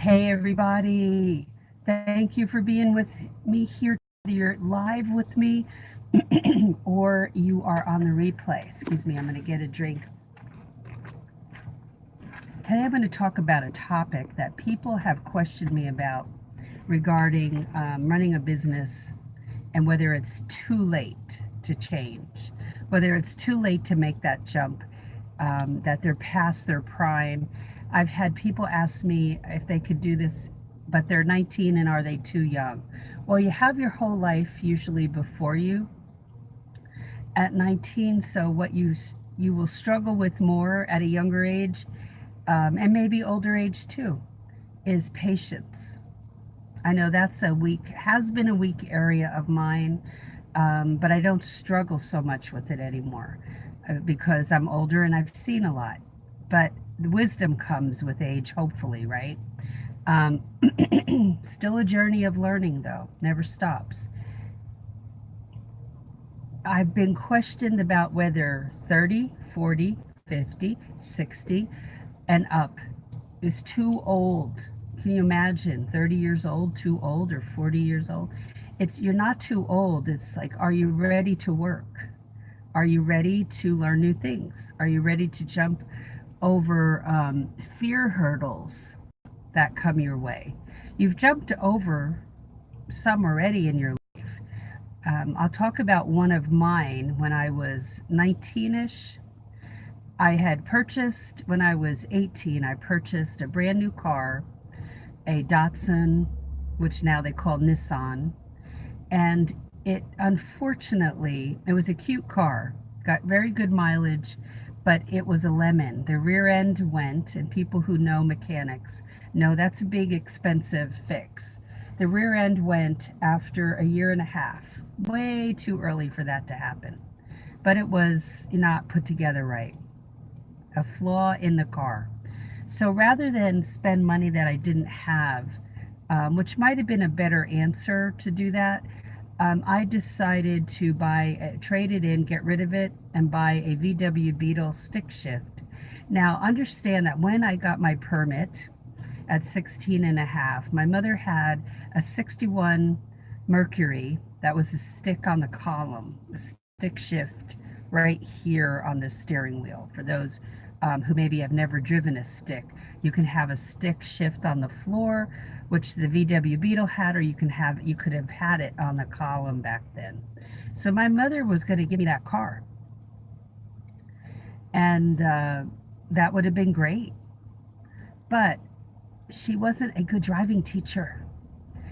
Hey, everybody. Thank you for being with me here. You're live with me or you are on the replay. Excuse me, I'm going to get a drink. Today, I'm going to talk about a topic that people have questioned me about regarding running a business and whether it's too late to change, whether it's too late to make that jump, that they're past their prime. I've had people ask me if they could do this, but they're 19 and are they too young? Well, you have your whole life usually before you at 19, so what you will struggle with more at a younger age, and maybe older age too, is patience. I know that's has been a weak area of mine, but I don't struggle so much with it anymore because I'm older and I've seen a lot. But the wisdom comes with age, hopefully, right? Um, Still a journey of learning, though, never stops. I've been questioned about whether 30, 40, 50, 60, and up is too old. Can you imagine 30 years old, too old, or 40 years old? You're not too old. It's like, are you ready to work? Are you ready to learn new things? Are you ready to jump over fear hurdles that come your way? You've jumped over some already in your life. I'll talk about one of mine when I was 19ish. I had purchased, when I was 18, I purchased a brand new car, a Datsun, which now they call Nissan. And unfortunately, it was a cute car, got very good mileage, but it was a lemon. The rear end went, and people who know mechanics know that's a big, expensive fix. The rear end went after a year and a half. Way too early for that to happen. But it was not put together right. A flaw in the car. So rather than spend money that I didn't have, which might have been a better answer to do that, I decided to trade it in, get rid of it, and buy a VW Beetle stick shift. Now, understand that when I got my permit at 16 and a half, my mother had a 61 Mercury that was a stick on the column, a stick shift right here on the steering wheel. For those who maybe have never driven a stick, you can have a stick shift on the floor, which the VW Beetle had, or you could have had it on the column back then. So my mother was going to give me that car, and that would have been great. But she wasn't a good driving teacher,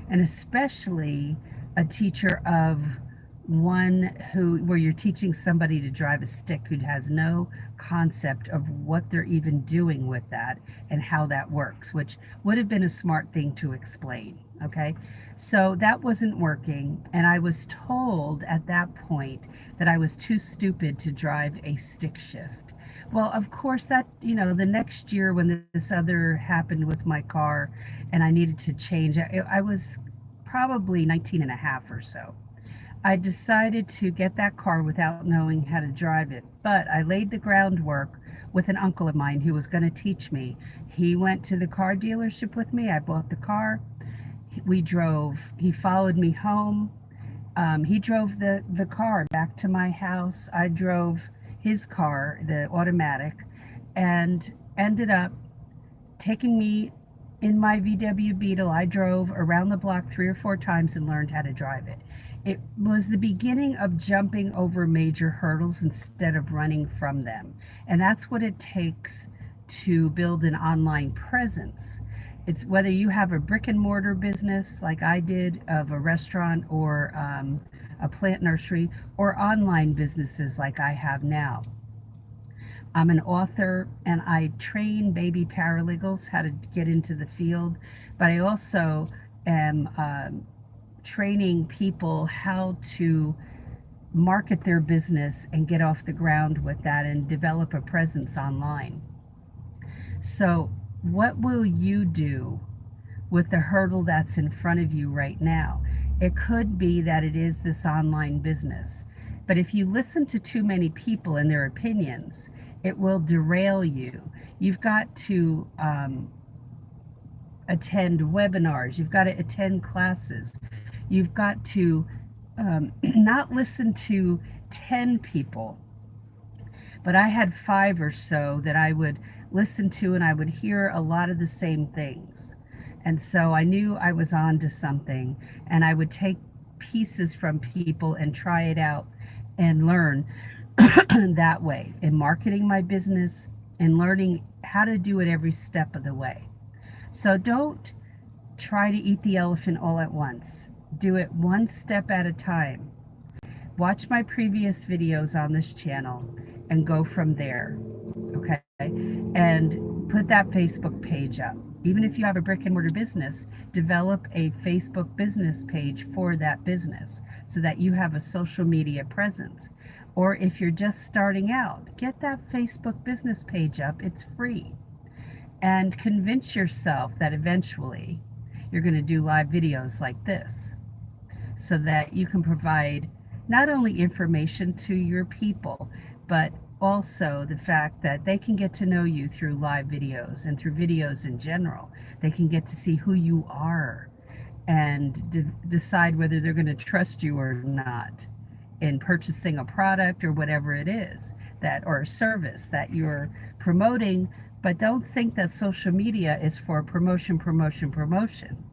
and especially a teacher of one where you're teaching somebody to drive a stick who has no concept of what they're even doing with that and how that works, which would have been a smart thing to explain. Okay, so that wasn't working, and I was told at that point that I was too stupid to drive a stick shift. Well, of course, that, the next year when this other happened with my car and I needed to change, I was probably 19 and a half or so. I decided to get that car without knowing how to drive it, but I laid the groundwork with an uncle of mine who was going to teach me. He went to the car dealership with me. I bought the car. We drove. He followed me home. He drove the car back to my house. I drove his car, the automatic, and ended up taking me in my VW Beetle. I drove around the block 3 or 4 times and learned how to drive it. It was the beginning of jumping over major hurdles instead of running from them. And that's what it takes to build an online presence. It's whether you have a brick and mortar business like I did of a restaurant or a plant nursery, or online businesses like I have now. I'm an author and I train baby paralegals how to get into the field, but I also am training people how to market their business and get off the ground with that and develop a presence online. So, what will you do with the hurdle that's in front of you right now? It could be that it is this online business. But if you listen to too many people and their opinions, it will derail you. You've got to attend webinars. You've got to attend classes. You've got to not listen to 10 people, but I had 5 or so that I would listen to, and I would hear a lot of the same things. And so I knew I was on to something, and I would take pieces from people and try it out and learn that way in marketing my business and learning how to do it every step of the way. So don't try to eat the elephant all at once. Do it one step at a time. Watch my previous videos on this channel and go from there, okay? And put that Facebook page up. Even if you have a brick and mortar business, develop a Facebook business page for that business so that you have a social media presence. Or if you're just starting out, get that Facebook business page up. It's free. And convince yourself that eventually you're going to do live videos like this so that you can provide not only information to your people, but also the fact that they can get to know you through live videos and through videos in general. They can get to see who you are and decide whether they're going to trust you or not in purchasing a product or whatever it is that, or a service that you're promoting. But don't think that social media is for promotion, promotion, promotion.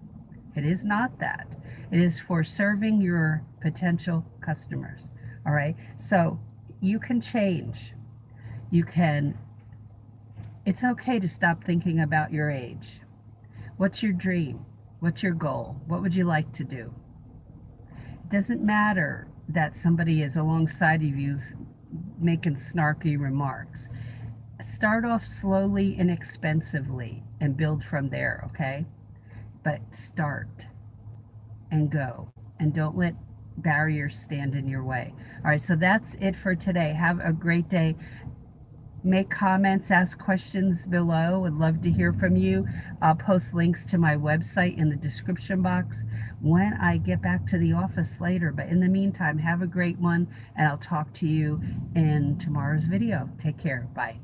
It is not that. It is for serving your potential customers. All right. So you can change. You can, it's okay to stop thinking about your age. What's your dream? What's your goal? What would you like to do? It doesn't matter that somebody is alongside of you making snarky remarks. Start off slowly, inexpensively, and build from there, okay? But start and go, and don't let barriers stand in your way. All right, so that's it for today. Have a great day. Make comments, ask questions below. I'd love to hear from you. I'll post links to my website in the description box when I get back to the office later. But in the meantime, have a great one, and I'll talk to you in tomorrow's video. Take care. Bye.